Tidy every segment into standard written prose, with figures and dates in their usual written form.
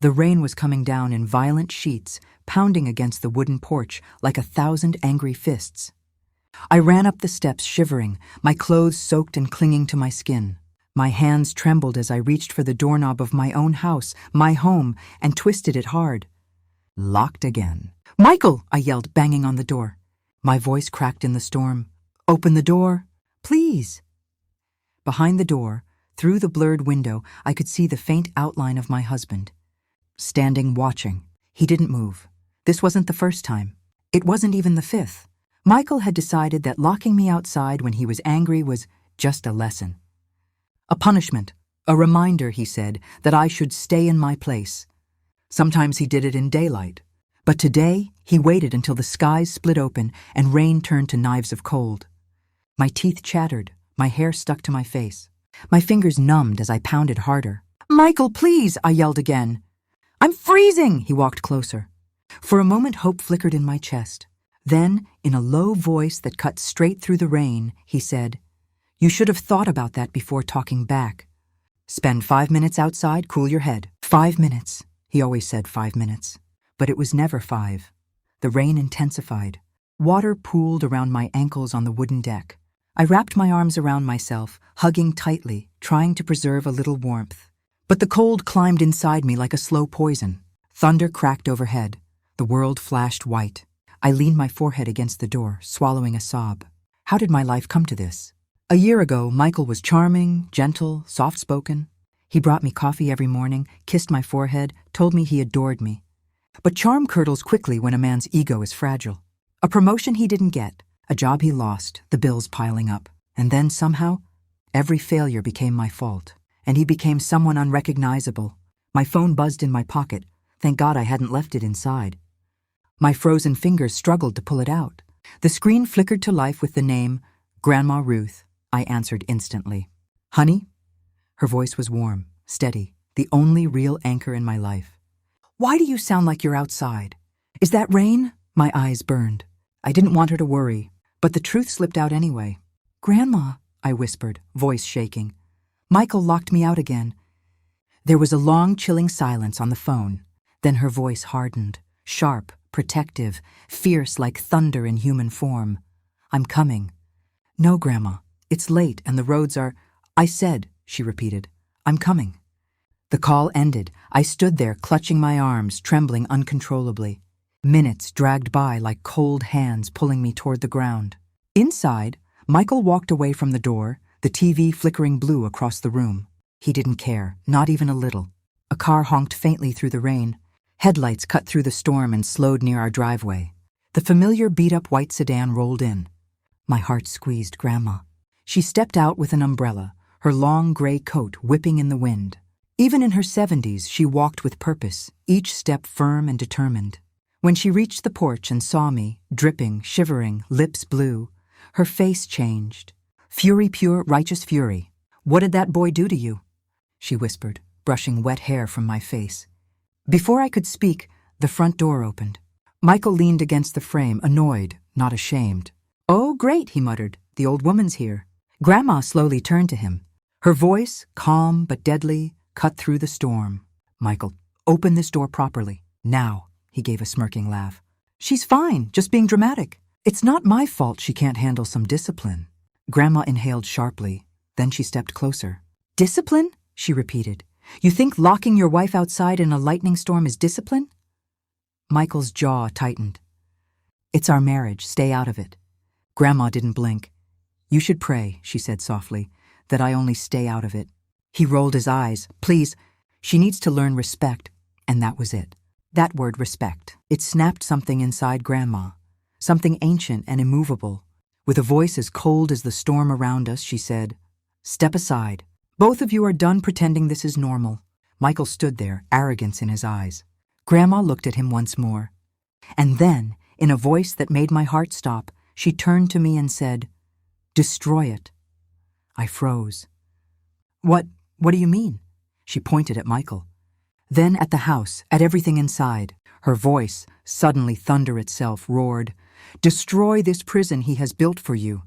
The rain was coming down in violent sheets, pounding against the wooden porch like 1,000 angry fists. I ran up the steps shivering, my clothes soaked and clinging to my skin. My hands trembled as I reached for the doorknob of my own house, my home, and twisted it hard. Locked again. "Michael!" I yelled, banging on the door. My voice cracked in the storm. "Open the door, please." Behind the door, through the blurred window, I could see the faint outline of my husband. Standing watching. He didn't move. This wasn't the first time. It wasn't even the 5th. Michael had decided that locking me outside when he was angry was just a lesson. A punishment, a reminder, he said, that I should stay in my place. Sometimes he did it in daylight. But today, he waited until the skies split open and rain turned to knives of cold. My teeth chattered, my hair stuck to my face. My fingers numbed as I pounded harder. "Michael, please!" I yelled again. "I'm freezing!" He walked closer. For a moment, hope flickered in my chest. Then, in a low voice that cut straight through the rain, he said, "You should have thought about that before talking back. Spend 5 minutes outside, cool your head." 5 minutes. He always said 5 minutes. But it was never 5. The rain intensified. Water pooled around my ankles on the wooden deck. I wrapped my arms around myself, hugging tightly, trying to preserve a little warmth. But the cold climbed inside me like a slow poison. Thunder cracked overhead. The world flashed white. I leaned my forehead against the door, swallowing a sob. How did my life come to this? A year ago, Michael was charming, gentle, soft-spoken. He brought me coffee every morning, kissed my forehead, told me he adored me. But charm curdles quickly when a man's ego is fragile. A promotion he didn't get, a job he lost, the bills piling up. And then somehow, every failure became my fault. And he became someone unrecognizable. My phone buzzed in my pocket. Thank God I hadn't left it inside. My frozen fingers struggled to pull it out. The screen flickered to life with the name, Grandma Ruth. I answered instantly. "Honey?" Her voice was warm, steady, the only real anchor in my life. "Why do you sound like you're outside? Is that rain?" My eyes burned. I didn't want her to worry, but the truth slipped out anyway. "Grandma," I whispered, voice shaking. "Michael locked me out again." There was a long, chilling silence on the phone. Then her voice hardened, sharp, protective, fierce like thunder in human form. "I'm coming." "No, Grandma. It's late and the roads are—" "I said," she repeated, "I'm coming." The call ended. I stood there, clutching my arms, trembling uncontrollably. Minutes dragged by like cold hands pulling me toward the ground. Inside, Michael walked away from the door, the TV flickering blue across the room. He didn't care, not even a little. A car honked faintly through the rain. Headlights cut through the storm and slowed near our driveway. The familiar beat-up white sedan rolled in. My heart squeezed Grandma. She stepped out with an umbrella, her long gray coat whipping in the wind. Even in her 70s, she walked with purpose, each step firm and determined. When she reached the porch and saw me, dripping, shivering, lips blue, her face changed. "Fury pure, righteous fury. What did that boy do to you?" she whispered, brushing wet hair from my face. Before I could speak, the front door opened. Michael leaned against the frame, annoyed, not ashamed. "Oh, great," he muttered. "The old woman's here." Grandma slowly turned to him. Her voice, calm but deadly, cut through the storm. "Michael, open this door properly. Now." He gave a smirking laugh. "She's fine, just being dramatic. It's not my fault she can't handle some discipline." Grandma inhaled sharply. Then she stepped closer. "Discipline?" she repeated. "You think locking your wife outside in a lightning storm is discipline?" Michael's jaw tightened. "It's our marriage. Stay out of it." Grandma didn't blink. "You should pray," she said softly, "that I only stay out of it." He rolled his eyes. "Please, she needs to learn respect." And that was it. That word respect. It snapped something inside Grandma. Something ancient and immovable. With a voice as cold as the storm around us, she said, "Step aside. Both of you are done pretending this is normal." Michael stood there, arrogance in his eyes. Grandma looked at him once more. And then, in a voice that made my heart stop, she turned to me and said, "Destroy it." I froze. What do you mean?" She pointed at Michael. Then at the house, at everything inside. Her voice, suddenly thunder itself, roared, "Destroy this prison he has built for you."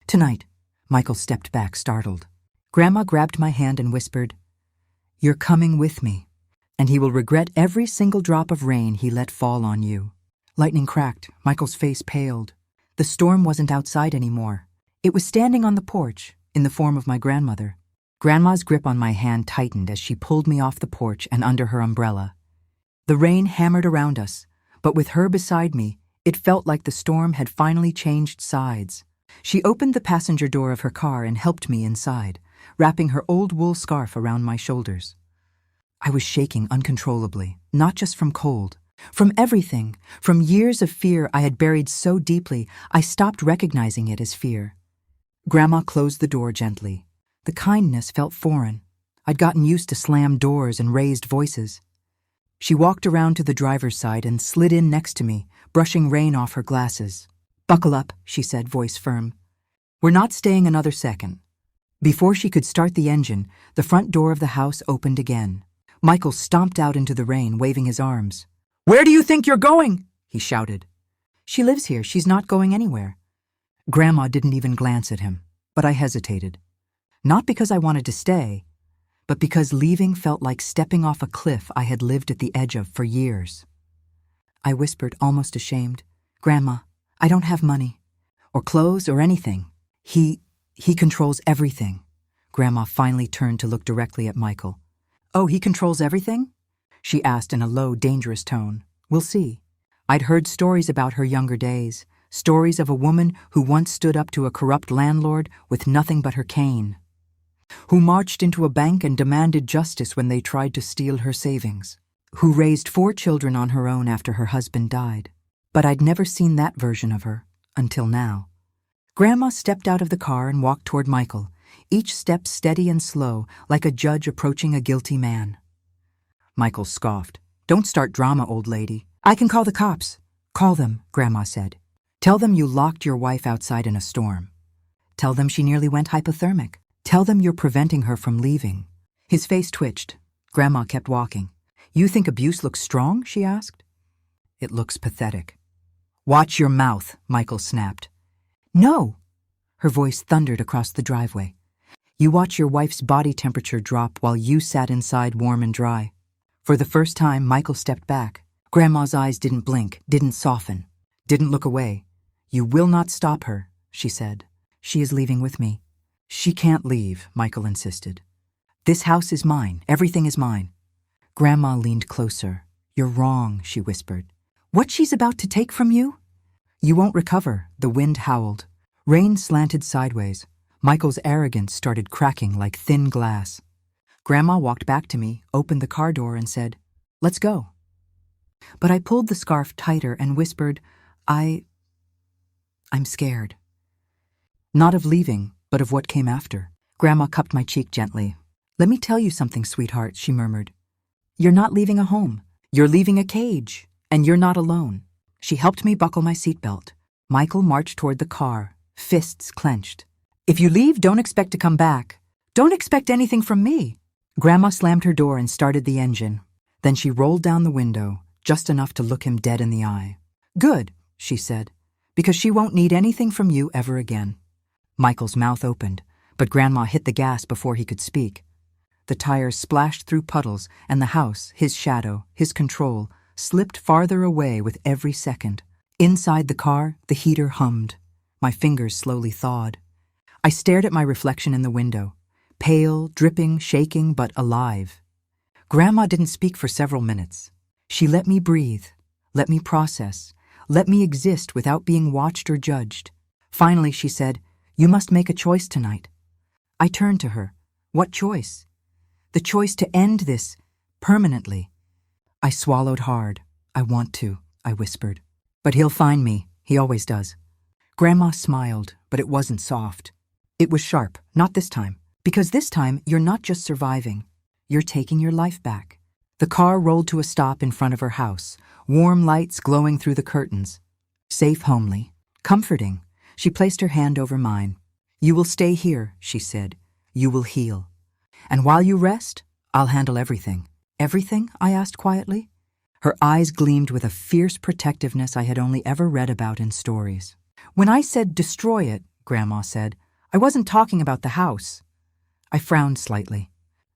"Tonight." Michael stepped back, startled. Grandma grabbed my hand and whispered, "You're coming with me." and he will regret every single drop of rain he let fall on you. Lightning cracked. Michael's face paled. The storm wasn't outside anymore. It was standing on the porch, in the form of my grandmother. Grandma's grip on my hand tightened as she pulled me off the porch and under her umbrella. The rain hammered around us, but with her beside me, it felt like the storm had finally changed sides. She opened the passenger door of her car and helped me inside, wrapping her old wool scarf around my shoulders. I was shaking uncontrollably, not just from cold, from everything, from years of fear I had buried so deeply I stopped recognizing it as fear. Grandma closed the door gently. The kindness felt foreign. I'd gotten used to slammed doors and raised voices. She walked around to the driver's side and slid in next to me, brushing rain off her glasses. "Buckle up," she said, voice firm. "We're not staying another second." Before she could start the engine, the front door of the house opened again. Michael stomped out into the rain, waving his arms. "Where do you think you're going?" he shouted. "She lives here. She's not going anywhere." Grandma didn't even glance at him, but I hesitated. Not because I wanted to stay, but because leaving felt like stepping off a cliff I had lived at the edge of for years. I whispered, almost ashamed, "Grandma, I don't have money, or clothes, or anything. He controls everything." Grandma finally turned to look directly at Michael. "Oh, he controls everything?" she asked in a low, dangerous tone. "We'll see." I'd heard stories about her younger days, stories of a woman who once stood up to a corrupt landlord with nothing but her cane, who marched into a bank and demanded justice when they tried to steal her savings, who raised 4 children on her own after her husband died. But I'd never seen that version of her, until now. Grandma stepped out of the car and walked toward Michael, each step steady and slow, like a judge approaching a guilty man. Michael scoffed. "Don't start drama, old lady. I can call the cops." "Call them," Grandma said. "Tell them you locked your wife outside in a storm. Tell them she nearly went hypothermic. Tell them you're preventing her from leaving." His face twitched. Grandma kept walking. "You think abuse looks strong?" she asked. "It looks pathetic." "Watch your mouth," Michael snapped. "No!" Her voice thundered across the driveway. "You watch your wife's body temperature drop while you sat inside warm and dry." For the first time, Michael stepped back. Grandma's eyes didn't blink, didn't soften, didn't look away. "You will not stop her," she said. "She is leaving with me." "She can't leave," Michael insisted. "This house is mine. Everything is mine." Grandma leaned closer. "You're wrong," she whispered. "What she's about to take from you?" "You won't recover." The wind howled. Rain slanted sideways. Michael's arrogance started cracking like thin glass. Grandma walked back to me, opened the car door, and said, "Let's go." But I pulled the scarf tighter and whispered, I'm scared. Not of leaving, but of what came after. Grandma cupped my cheek gently. "Let me tell you something, sweetheart," she murmured. "You're not leaving a home. You're leaving a cage, and you're not alone." She helped me buckle my seatbelt. Michael marched toward the car, fists clenched. "If you leave, don't expect to come back. Don't expect anything from me." Grandma slammed her door and started the engine. Then she rolled down the window, just enough to look him dead in the eye. "Good," she said, "because she won't need anything from you ever again." Michael's mouth opened, but Grandma hit the gas before he could speak. The tires splashed through puddles, and the house, his shadow, his control, slipped farther away with every second. Inside the car, the heater hummed. My fingers slowly thawed. I stared at my reflection in the window, pale, dripping, shaking, but alive. Grandma didn't speak for several minutes. She let me breathe, let me process, let me exist without being watched or judged. Finally, she said, "You must make a choice tonight." I turned to her. What choice? The choice to end this permanently. I swallowed hard. "I want to," I whispered. "But he'll find me. He always does." Grandma smiled, but it wasn't soft. It was sharp, not this time. Because this time, you're not just surviving. You're taking your life back. The car rolled to a stop in front of her house, warm lights glowing through the curtains. Safe, homely, comforting. She placed her hand over mine. "You will stay here," she said. "You will heal. And while you rest, I'll handle everything." "Everything?" I asked quietly. Her eyes gleamed with a fierce protectiveness I had only ever read about in stories. "When I said destroy it," Grandma said, "I wasn't talking about the house." I frowned slightly.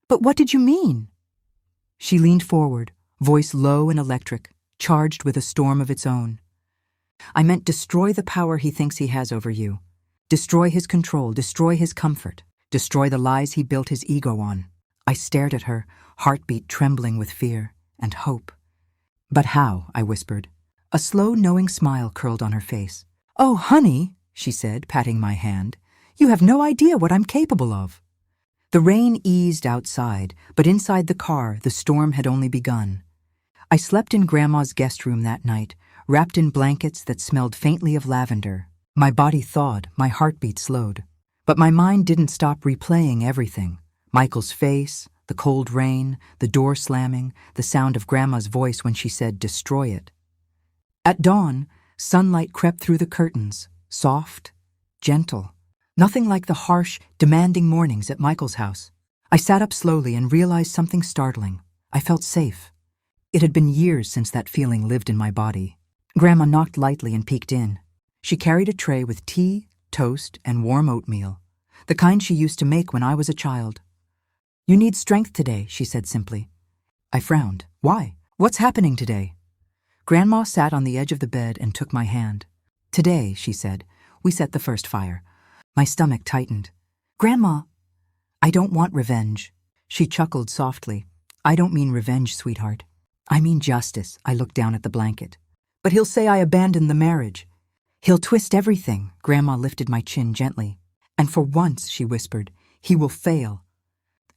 "But what did you mean?" She leaned forward, voice low and electric, charged with a storm of its own. I meant destroy the power he thinks he has over you. Destroy his control, destroy his comfort, destroy the lies he built his ego on. I stared at her, heartbeat trembling with fear and hope. But how? I whispered. A slow, knowing smile curled on her face. Oh, honey, she said, patting my hand. You have no idea what I'm capable of. The rain eased outside, but inside the car, the storm had only begun. I slept in Grandma's guest room that night, wrapped in blankets that smelled faintly of lavender. My body thawed, my heartbeat slowed. But my mind didn't stop replaying everything. Michael's face, the cold rain, the door slamming, the sound of Grandma's voice when she said, destroy it. At dawn, sunlight crept through the curtains, soft, gentle. Nothing like the harsh, demanding mornings at Michael's house. I sat up slowly and realized something startling. I felt safe. It had been years since that feeling lived in my body. Grandma knocked lightly and peeked in. She carried a tray with tea, toast, and warm oatmeal, the kind she used to make when I was a child. You need strength today, she said simply. I frowned. Why? What's happening today? Grandma sat on the edge of the bed and took my hand. Today, she said, we set the first fire. My stomach tightened. Grandma, I don't want revenge. She chuckled softly. I don't mean revenge, sweetheart. I mean justice. I looked down at the blanket. But he'll say I abandoned the marriage. He'll twist everything. Grandma lifted my chin gently. And for once, she whispered, he will fail.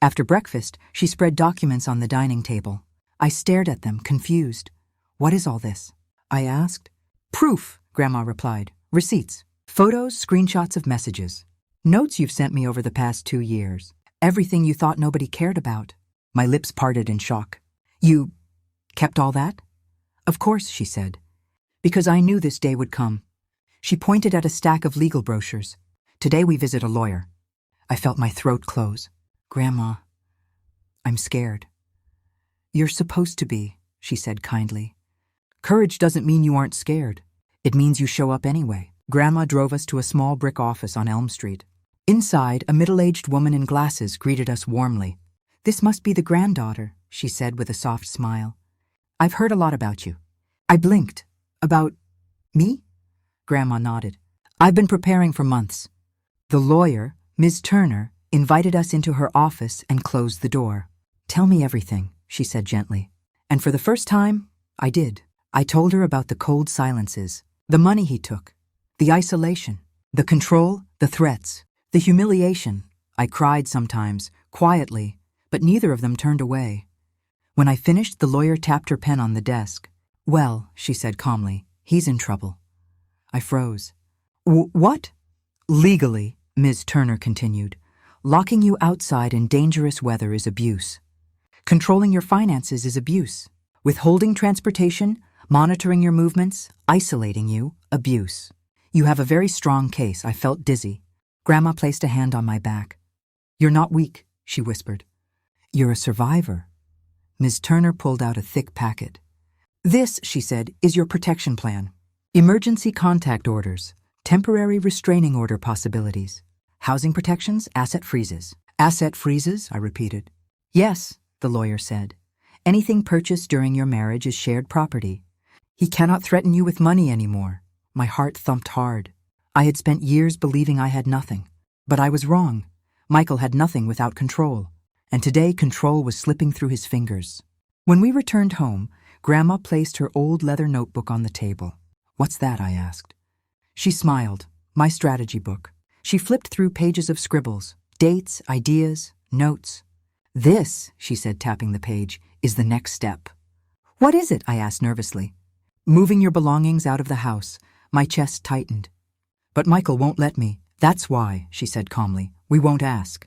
After breakfast, she spread documents on the dining table. I stared at them, confused. What is all this? I asked. Proof, Grandma replied. Receipts. Photos, screenshots of messages. Notes you've sent me over the past 2 years. Everything you thought nobody cared about. My lips parted in shock. You kept all that? Of course, she said. Because I knew this day would come. She pointed at a stack of legal brochures. Today we visit a lawyer. I felt my throat close. Grandma, I'm scared. You're supposed to be, she said kindly. Courage doesn't mean you aren't scared. It means you show up anyway. Grandma drove us to a small brick office on Elm Street. Inside, a middle-aged woman in glasses greeted us warmly. This must be the granddaughter, she said with a soft smile. I've heard a lot about you. I blinked. About me? Grandma nodded. I've been preparing for months. The lawyer, Ms. Turner, invited us into her office and closed the door. Tell me everything, she said gently. And for the first time, I did. I told her about the cold silences, the money he took, the isolation, the control, the threats, the humiliation. I cried sometimes, quietly, but neither of them turned away. When I finished, the lawyer tapped her pen on the desk. Well, she said calmly, he's in trouble. I froze. What? Legally, Ms. Turner continued, locking you outside in dangerous weather is abuse. Controlling your finances is abuse. Withholding transportation, monitoring your movements, isolating you, abuse. You have a very strong case. I felt dizzy. Grandma placed a hand on my back. You're not weak, she whispered. You're a survivor. Ms. Turner pulled out a thick packet. This, she said, is your protection plan. Emergency contact orders, temporary restraining order possibilities, housing protections, asset freezes. Asset freezes, I repeated. Yes, the lawyer said. Anything purchased during your marriage is shared property. He cannot threaten you with money anymore. My heart thumped hard. I had spent years believing I had nothing. But I was wrong. Michael had nothing without control. And today control was slipping through his fingers. When we returned home, Grandma placed her old leather notebook on the table. What's that? I asked. She smiled. My strategy book. She flipped through pages of scribbles, dates, ideas, notes. This, she said, tapping the page, is the next step. What is it? I asked nervously. Moving your belongings out of the house. My chest tightened. But Michael won't let me. That's why, she said calmly. We won't ask.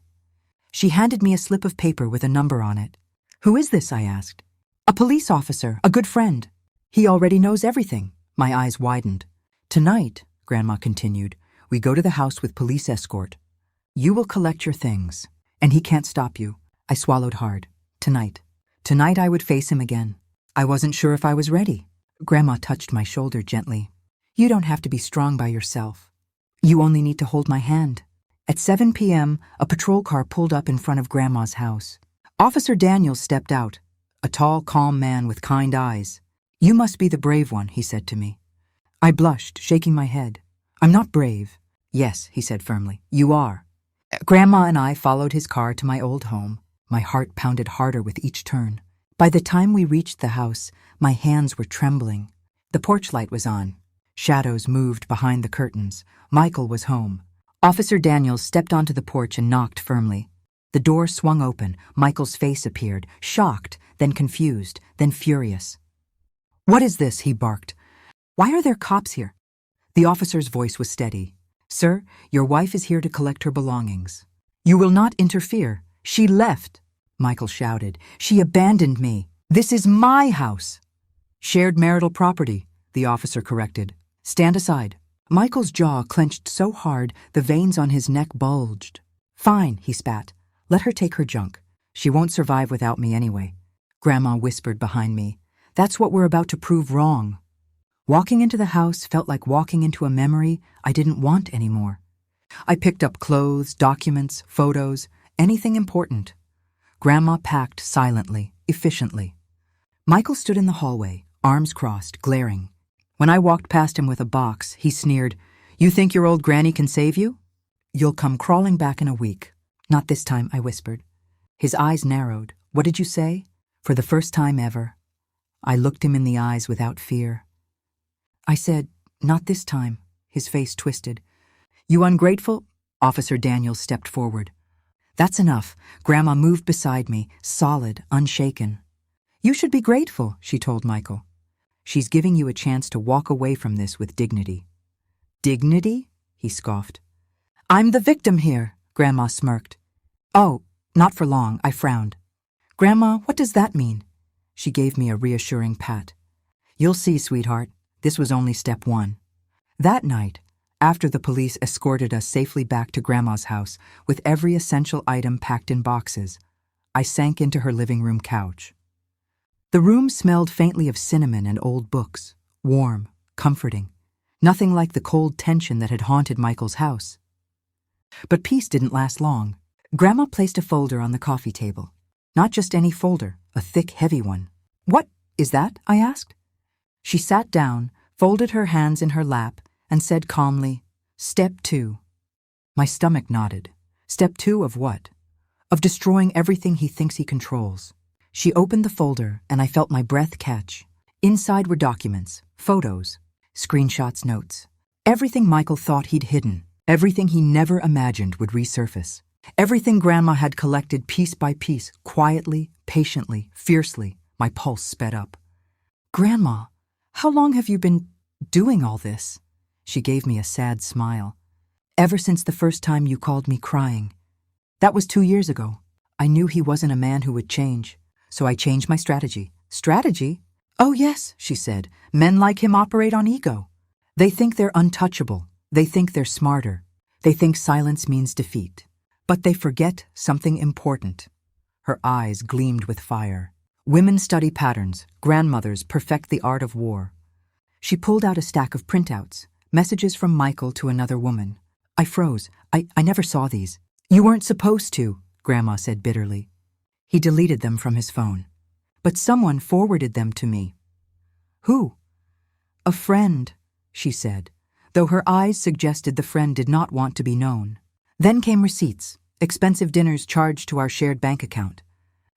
She handed me a slip of paper with a number on it. Who is this? I asked. A police officer, a good friend. He already knows everything. My eyes widened. Tonight, Grandma continued, we go to the house with police escort. You will collect your things, and he can't stop you. I swallowed hard. Tonight. Tonight I would face him again. I wasn't sure if I was ready. Grandma touched my shoulder gently. You don't have to be strong by yourself. You only need to hold my hand. At 7 p.m., a patrol car pulled up in front of Grandma's house. Officer Daniels stepped out. a tall, calm man with kind eyes. "You must be the brave one," he said to me. I blushed, shaking my head. "I'm not brave." "Yes," he said firmly, "you are." Grandma and I followed his car to my old home. My heart pounded harder with each turn. By the time we reached the house, my hands were trembling. The porch light was on. Shadows moved behind the curtains. Michael was home. Officer Daniels stepped onto the porch and knocked firmly. The door swung open. Michael's face appeared, shocked, then confused, then furious. "What is this?" he barked. "Why are there cops here?" The officer's voice was steady. "Sir, your wife is here to collect her belongings." "You will not interfere. She left," Michael shouted. "She abandoned me. This is my house." "Shared marital property," the officer corrected. "Stand aside." Michael's jaw clenched so hard the veins on his neck bulged. "Fine," he spat. "Let her take her junk. She won't survive without me anyway." Grandma whispered behind me. "That's what we're about to prove wrong." Walking into the house felt like walking into a memory I didn't want anymore. I picked up clothes, documents, photos, anything important. Grandma packed silently, efficiently. Michael stood in the hallway, arms crossed, glaring. When I walked past him with a box, he sneered, "You think your old granny can save you? You'll come crawling back in a week." "Not this time," I whispered. His eyes narrowed. "What did you say?" For the first time ever, I looked him in the eyes without fear. I said, "Not this time." His face twisted. "You ungrateful—" Officer Daniels stepped forward. "That's enough." Grandma moved beside me, solid, unshaken. "You should be grateful," she told Michael. "She's giving you a chance to walk away from this with dignity." "Dignity?" he scoffed. "I'm the victim here," Grandma smirked. "Oh, not for long," I frowned. "Grandma, what does that mean?" She gave me a reassuring pat. "You'll see, sweetheart. This was only step one." That night, after the police escorted us safely back to Grandma's house with every essential item packed in boxes, I sank into her living room couch. The room smelled faintly of cinnamon and old books, warm, comforting, nothing like the cold tension that had haunted Michael's house. But peace didn't last long. Grandma placed a folder on the coffee table. Not just any folder, a thick, heavy one. "What is that?" I asked. She sat down, folded her hands in her lap, and said calmly, "Step 2. My stomach nodded. Step 2 of what? Of destroying everything he thinks he controls. She opened the folder, and I felt my breath catch. Inside were documents, photos, screenshots, notes. Everything Michael thought he'd hidden. Everything he never imagined would resurface. Everything Grandma had collected piece by piece, quietly, patiently, fiercely. My pulse sped up. "Grandma, how long have you been doing all this?" She gave me a sad smile. "Ever since the first time you called me crying. That was 2 years ago. I knew he wasn't a man who would change, so I changed my strategy." "Strategy?" "Oh yes," she said. "Men like him operate on ego. They think they're untouchable. They think they're smarter. They think silence means defeat. But they forget something important." Her eyes gleamed with fire. "Women study patterns. Grandmothers perfect the art of war." She pulled out a stack of printouts, messages from Michael to another woman. I froze. I never saw these. "You weren't supposed to," Grandma said bitterly. He deleted them from his phone. "But someone forwarded them to me." "Who?" "A friend," she said, though her eyes suggested the friend did not want to be known. Then came receipts, expensive dinners charged to our shared bank account.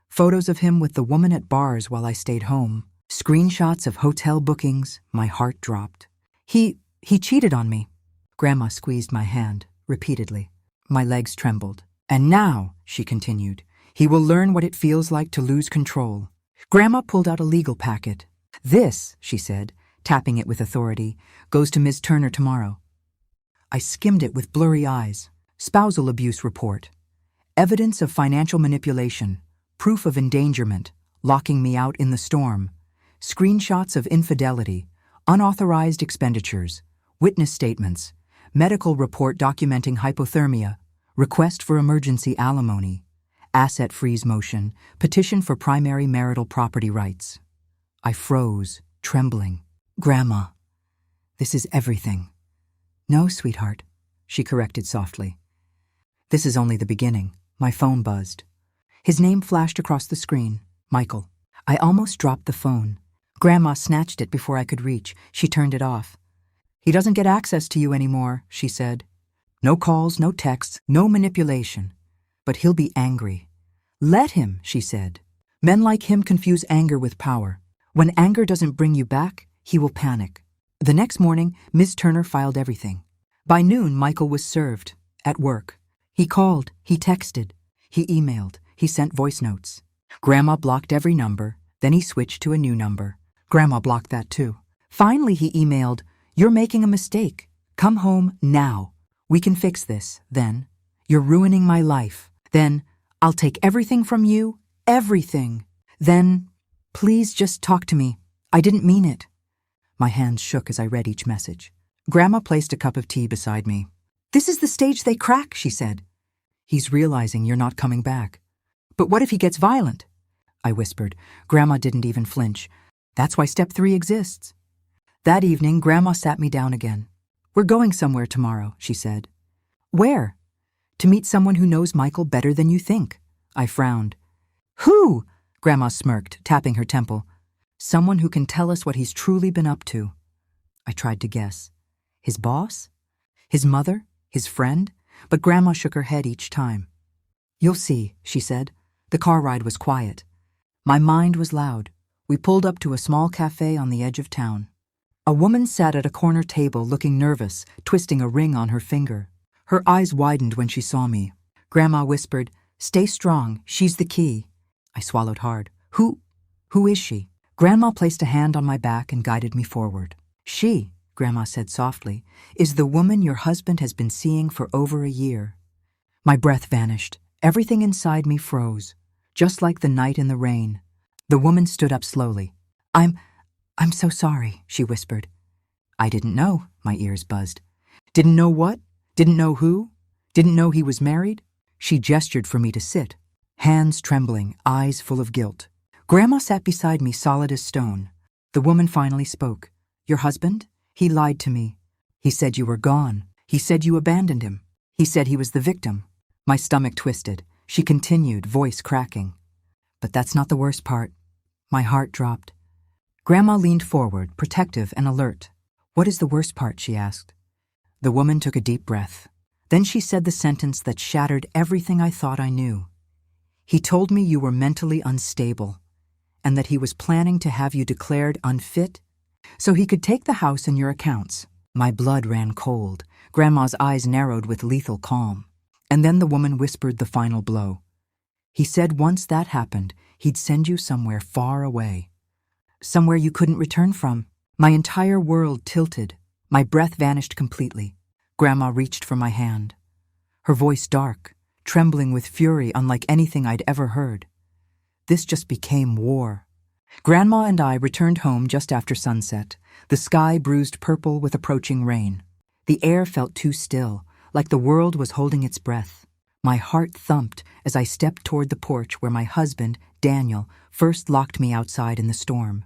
Photos of him with the woman at bars while I stayed home. Screenshots of hotel bookings. My heart dropped. He cheated on me." Grandma squeezed my hand, repeatedly. My legs trembled. "And now," she continued, "he will learn what it feels like to lose control." Grandma pulled out a legal packet. "This," she said, tapping it with authority, "goes to Ms. Turner tomorrow." I skimmed it with blurry eyes. Spousal abuse report. Evidence of financial manipulation. Proof of endangerment, locking me out in the storm. Screenshots of infidelity, unauthorized expenditures, witness statements, medical report documenting hypothermia, request for emergency alimony, asset freeze motion, petition for primary marital property rights. I froze, trembling. "Grandma, this is everything." "No, sweetheart," she corrected softly. "This is only the beginning." My phone buzzed. His name flashed across the screen. Michael. I almost dropped the phone. Grandma snatched it before I could reach. She turned it off. "He doesn't get access to you anymore," she said. "No calls, no texts, no manipulation. But he'll be angry." "Let him," she said. "Men like him confuse anger with power. When anger doesn't bring you back, he will panic." The next morning, Ms. Turner filed everything. By noon, Michael was served, at work. He called, he texted, he emailed, he sent voice notes. Grandma blocked every number, then he switched to a new number. Grandma blocked that too. Finally, he emailed, "You're making a mistake. Come home now. We can fix this. Then, you're ruining my life. Then, I'll take everything from you, everything. Then, please just talk to me. I didn't mean it." My hands shook as I read each message. Grandma placed a cup of tea beside me. "This is the stage they crack," she said. "He's realizing you're not coming back." "But what if he gets violent?" I whispered. Grandma didn't even flinch. "That's why step 3 exists." That evening, Grandma sat me down again. "We're going somewhere tomorrow," she said. "Where?" "To meet someone who knows Michael better than you think." I frowned. "Who?" Grandma smirked, tapping her temple. "Someone who can tell us what he's truly been up to." I tried to guess. His boss? His mother? His friend? But Grandma shook her head each time. "You'll see," she said. The car ride was quiet. My mind was loud. We pulled up to a small cafe on the edge of town. A woman sat at a corner table looking nervous, twisting a ring on her finger. Her eyes widened when she saw me. Grandma whispered, "Stay strong, she's the key." I swallowed hard. Who is she?" Grandma placed a hand on my back and guided me forward. "She," Grandma said softly, "is the woman your husband has been seeing for over a year." My breath vanished. Everything inside me froze, just like the night in the rain. The woman stood up slowly. I'm so sorry," she whispered. "I didn't know," my ears buzzed. "Didn't know what? Didn't know who? Didn't know he was married?" She gestured for me to sit, hands trembling, eyes full of guilt. Grandma sat beside me, solid as stone. The woman finally spoke. "Your husband? He lied to me. He said you were gone. He said you abandoned him. He said he was the victim." My stomach twisted. She continued, voice cracking. "But that's not the worst part." My heart dropped. Grandma leaned forward, protective and alert. "What is the worst part?" she asked. The woman took a deep breath. Then she said the sentence that shattered everything I thought I knew. "He told me you were mentally unstable, and that he was planning to have you declared unfit so he could take the house and your accounts." My blood ran cold. Grandma's eyes narrowed with lethal calm. And then the woman whispered the final blow. "He said once that happened, he'd send you somewhere far away. Somewhere you couldn't return from." My entire world tilted. My breath vanished completely. Grandma reached for my hand. Her voice dark, trembling with fury unlike anything I'd ever heard. This just became war. Grandma and I returned home just after sunset, the sky bruised purple with approaching rain. The air felt too still, like the world was holding its breath. My heart thumped as I stepped toward the porch where my husband, Daniel, first locked me outside in the storm.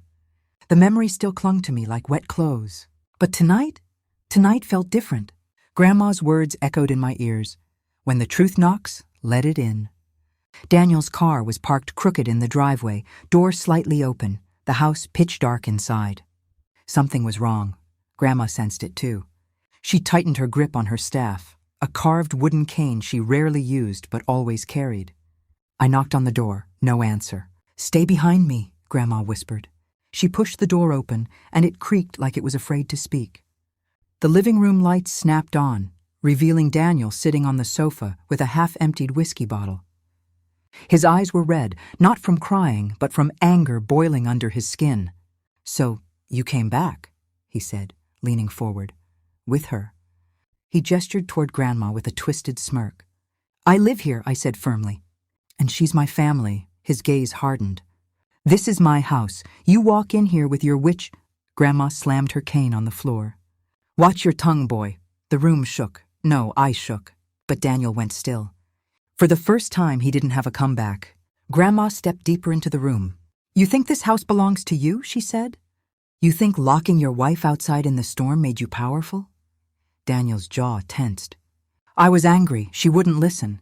The memory still clung to me like wet clothes. But tonight felt different. Grandma's words echoed in my ears. "When the truth knocks, let it in." Daniel's car was parked crooked in the driveway, door slightly open, the house pitch dark inside. Something was wrong. Grandma sensed it too. She tightened her grip on her staff, a carved wooden cane she rarely used but always carried. I knocked on the door, no answer. "Stay behind me," Grandma whispered. She pushed the door open, and it creaked like it was afraid to speak. The living room lights snapped on, revealing Daniel sitting on the sofa with a half-emptied whiskey bottle. His eyes were red, not from crying, but from anger boiling under his skin. "So, you came back," he said, leaning forward. "With her." He gestured toward Grandma with a twisted smirk. "I live here," I said firmly. "And she's my family." His gaze hardened. "This is my house. You walk in here with your witch—" Grandma slammed her cane on the floor. "Watch your tongue, boy." The room shook. No, I shook. But Daniel went still. For the first time, he didn't have a comeback. Grandma stepped deeper into the room. "You think this house belongs to you?" she said. "You think locking your wife outside in the storm made you powerful?" Daniel's jaw tensed. I was angry. She wouldn't listen.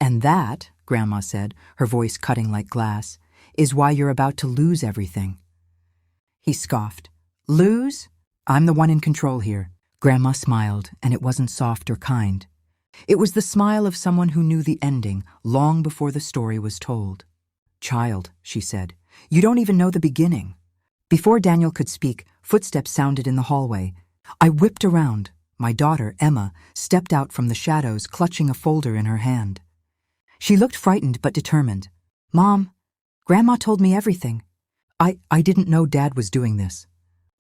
"And that," Grandma said, her voice cutting like glass, is why you're about to lose everything." He scoffed. "Lose? I'm the one in control here." Grandma smiled, and it wasn't soft or kind. It was the smile of someone who knew the ending long before the story was told. "Child," she said, "you don't even know the beginning." Before Daniel could speak, footsteps sounded in the hallway. I whipped around. My daughter, Emma, stepped out from the shadows, clutching a folder in her hand. She looked frightened but determined. "Mom, Grandma told me everything. I didn't know Dad was doing this."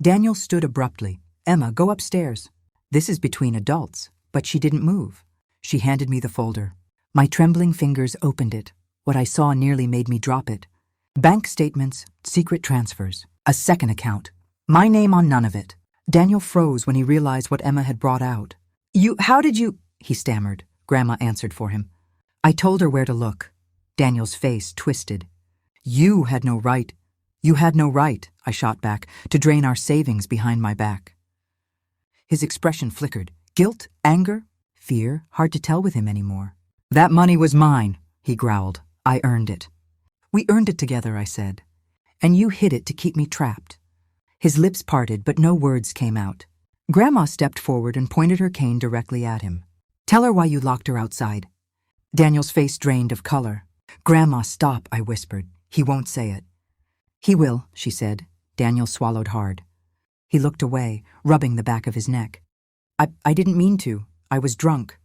Daniel stood abruptly. "Emma, go upstairs. This is between adults." But she didn't move. She handed me the folder. My trembling fingers opened it. What I saw nearly made me drop it. Bank statements, secret transfers, a second account. My name on none of it. Daniel froze when he realized what Emma had brought out. How did you, he stammered. Grandma answered for him. I told her where to look. Daniel's face twisted. You had no right, I shot back, to drain our savings behind my back. His expression flickered. Guilt, anger, fear, hard to tell with him anymore. That money was mine, he growled. I earned it. We earned it together, I said. And you hid it to keep me trapped. His lips parted, but no words came out. Grandma stepped forward and pointed her cane directly at him. Tell her why you locked her outside. Daniel's face drained of color. Grandma, stop, I whispered. He won't say it. He will, she said. Daniel swallowed hard. He looked away, rubbing the back of his neck. I didn't mean to. I was drunk.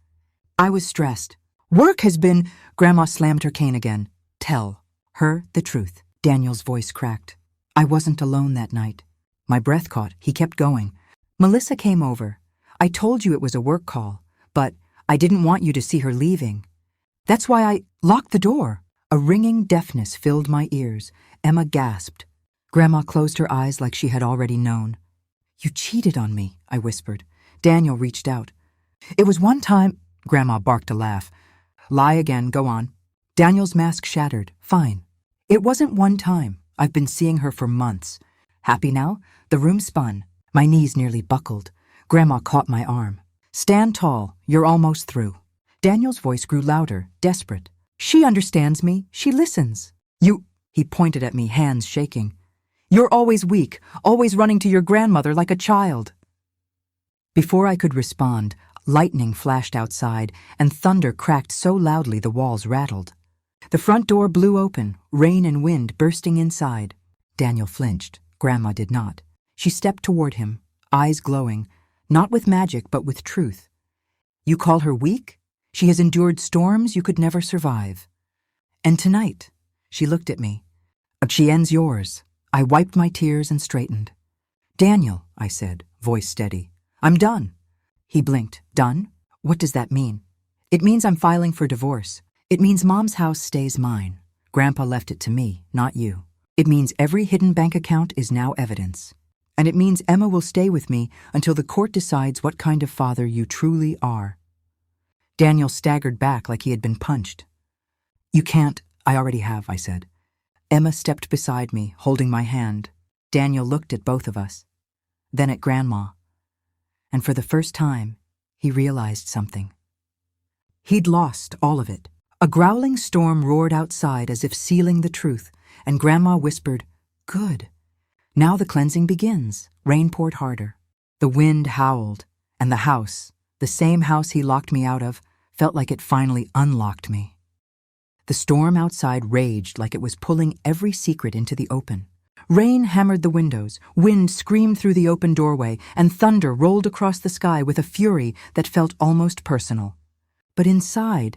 I was stressed. Work has been... Grandma slammed her cane again. Tell her the truth. Daniel's voice cracked. I wasn't alone that night. My breath caught. He kept going. Melissa came over. I told you it was a work call, but I didn't want you to see her leaving. That's why I locked the door. A ringing deafness filled my ears. Emma gasped. Grandma closed her eyes like she had already known. You cheated on me, I whispered. Daniel reached out. It was one time... Grandma barked a laugh. Lie again, go on. Daniel's mask shattered. Fine. It wasn't one time. I've been seeing her for months. Happy now? The room spun. My knees nearly buckled. Grandma caught my arm. Stand tall. You're almost through. Daniel's voice grew louder, desperate. She understands me. She listens. You... He pointed at me, hands shaking. You're always weak, always running to your grandmother like a child. Before I could respond, lightning flashed outside, and thunder cracked so loudly the walls rattled. The front door blew open, rain and wind bursting inside. Daniel flinched. Grandma did not. She stepped toward him, eyes glowing, not with magic but with truth. You call her weak? She has endured storms you could never survive. And tonight, she looked at me. She ends yours. I wiped my tears and straightened. Daniel, I said, voice steady. I'm done. He blinked. Done? What does that mean? It means I'm filing for divorce. It means Mom's house stays mine. Grandpa left it to me, not you. It means every hidden bank account is now evidence. And it means Emma will stay with me until the court decides what kind of father you truly are. Daniel staggered back like he had been punched. You can't. I already have, I said. Emma stepped beside me, holding my hand. Daniel looked at both of us, then at Grandma. And for the first time, he realized something. He'd lost all of it. A growling storm roared outside as if sealing the truth, and Grandma whispered, Good. Now the cleansing begins. Rain poured harder. The wind howled, and the house, the same house he locked me out of, felt like it finally unlocked me. The storm outside raged like it was pulling every secret into the open. Rain hammered the windows, wind screamed through the open doorway, and thunder rolled across the sky with a fury that felt almost personal. But inside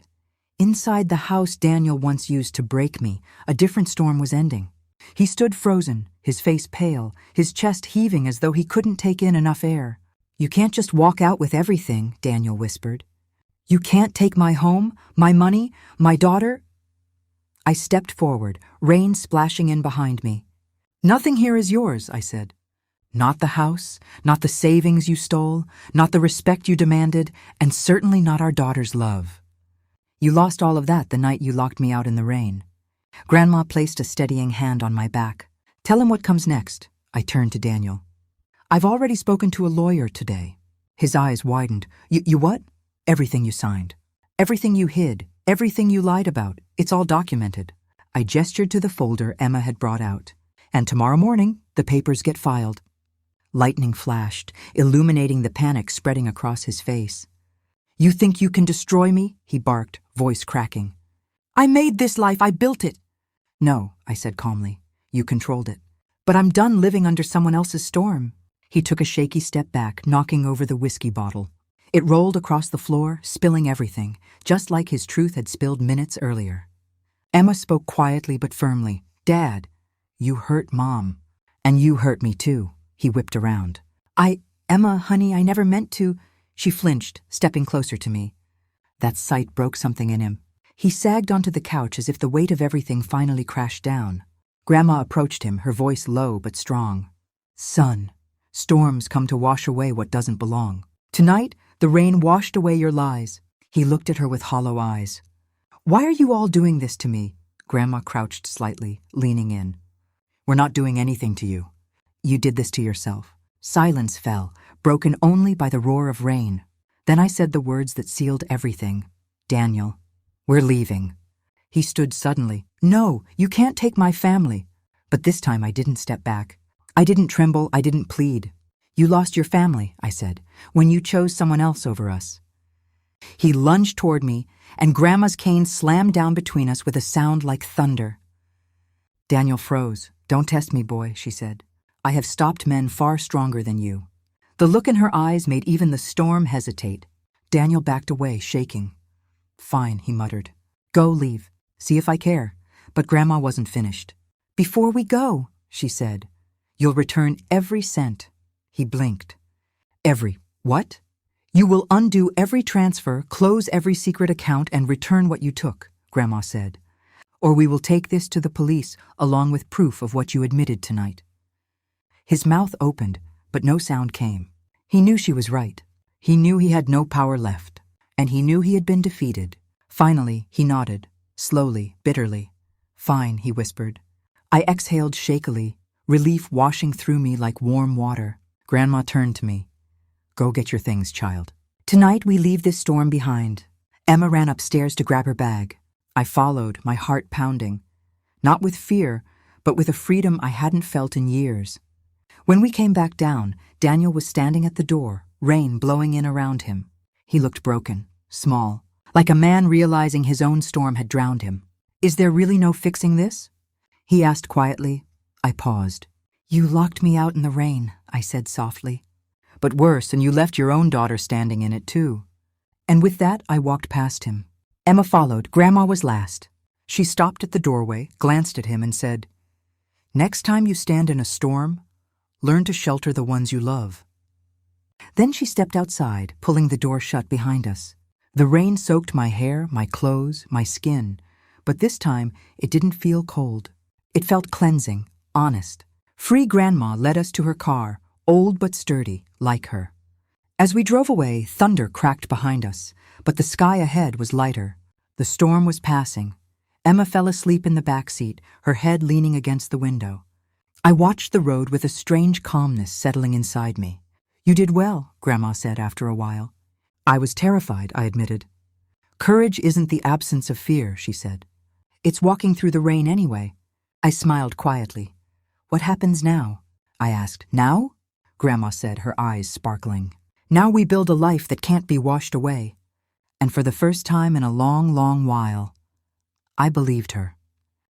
the house Daniel once used to break me, a different storm was ending. He stood frozen, his face pale, his chest heaving as though he couldn't take in enough air. You can't just walk out with everything, Daniel whispered. You can't take my home, my money, my daughter. I stepped forward, rain splashing in behind me. Nothing here is yours, I said. Not the house, not the savings you stole, not the respect you demanded, and certainly not our daughter's love. You lost all of that the night you locked me out in the rain. Grandma placed a steadying hand on my back. Tell him what comes next. I turned to Daniel. I've already spoken to a lawyer today. His eyes widened. You what? Everything you signed. Everything you hid. Everything you lied about. It's all documented. I gestured to the folder Emma had brought out. And tomorrow morning, the papers get filed. Lightning flashed, illuminating the panic spreading across his face. You think you can destroy me? He barked, voice cracking. I made this life, I built it. No, I said calmly. You controlled it. But I'm done living under someone else's storm. He took a shaky step back, knocking over the whiskey bottle. It rolled across the floor, spilling everything, just like his truth had spilled minutes earlier. Emma spoke quietly but firmly. Dad, you hurt Mom. And you hurt me too. He whipped around. Emma, honey, I never meant to. She flinched, stepping closer to me. That sight broke something in him. He sagged onto the couch as if the weight of everything finally crashed down. Grandma approached him, her voice low but strong. Son, storms come to wash away what doesn't belong. Tonight, the rain washed away your lies. He looked at her with hollow eyes. Why are you all doing this to me? Grandma crouched slightly, leaning in. We're not doing anything to you. You did this to yourself. Silence fell, broken only by the roar of rain. Then I said the words that sealed everything. Daniel, we're leaving. He stood suddenly. No, you can't take my family. But this time I didn't step back. I didn't tremble, I didn't plead. You lost your family, I said, when you chose someone else over us. He lunged toward me, and Grandma's cane slammed down between us with a sound like thunder. Daniel froze. Don't test me, boy, she said. I have stopped men far stronger than you. The look in her eyes made even the storm hesitate. Daniel backed away, shaking. Fine, he muttered. Go, leave. See if I care. But Grandma wasn't finished. Before we go, she said, you'll return every cent. He blinked. Every what? You will undo every transfer, close every secret account, and return what you took, Grandma said. Or we will take this to the police along with proof of what you admitted tonight. His mouth opened, but no sound came. He knew she was right. He knew he had no power left, and he knew he had been defeated. Finally, he nodded, slowly, bitterly. Fine, he whispered. I exhaled shakily, relief washing through me like warm water. Grandma turned to me. Go get your things, child. Tonight we leave this storm behind. Emma ran upstairs to grab her bag. I followed, my heart pounding. Not with fear, but with a freedom I hadn't felt in years. When we came back down, Daniel was standing at the door, rain blowing in around him. He looked broken, small, like a man realizing his own storm had drowned him. Is there really no fixing this? He asked quietly. I paused. You locked me out in the rain, I said softly. But worse, and you left your own daughter standing in it too. And with that, I walked past him. Emma followed. Grandma was last. She stopped at the doorway, glanced at him, and said, Next time you stand in a storm, learn to shelter the ones you love. Then she stepped outside, pulling the door shut behind us. The rain soaked my hair, my clothes, my skin, but this time it didn't feel cold. It felt cleansing, honest. Free Grandma led us to her car, old but sturdy, like her. As we drove away, thunder cracked behind us, but the sky ahead was lighter. The storm was passing. Emma fell asleep in the back seat, her head leaning against the window. I watched the road with a strange calmness settling inside me. You did well, Grandma said after a while. I was terrified, I admitted. Courage isn't the absence of fear, she said. It's walking through the rain anyway. I smiled quietly. What happens now? I asked. Now? Grandma said, her eyes sparkling. Now we build a life that can't be washed away. And for the first time in a long, long while, I believed her.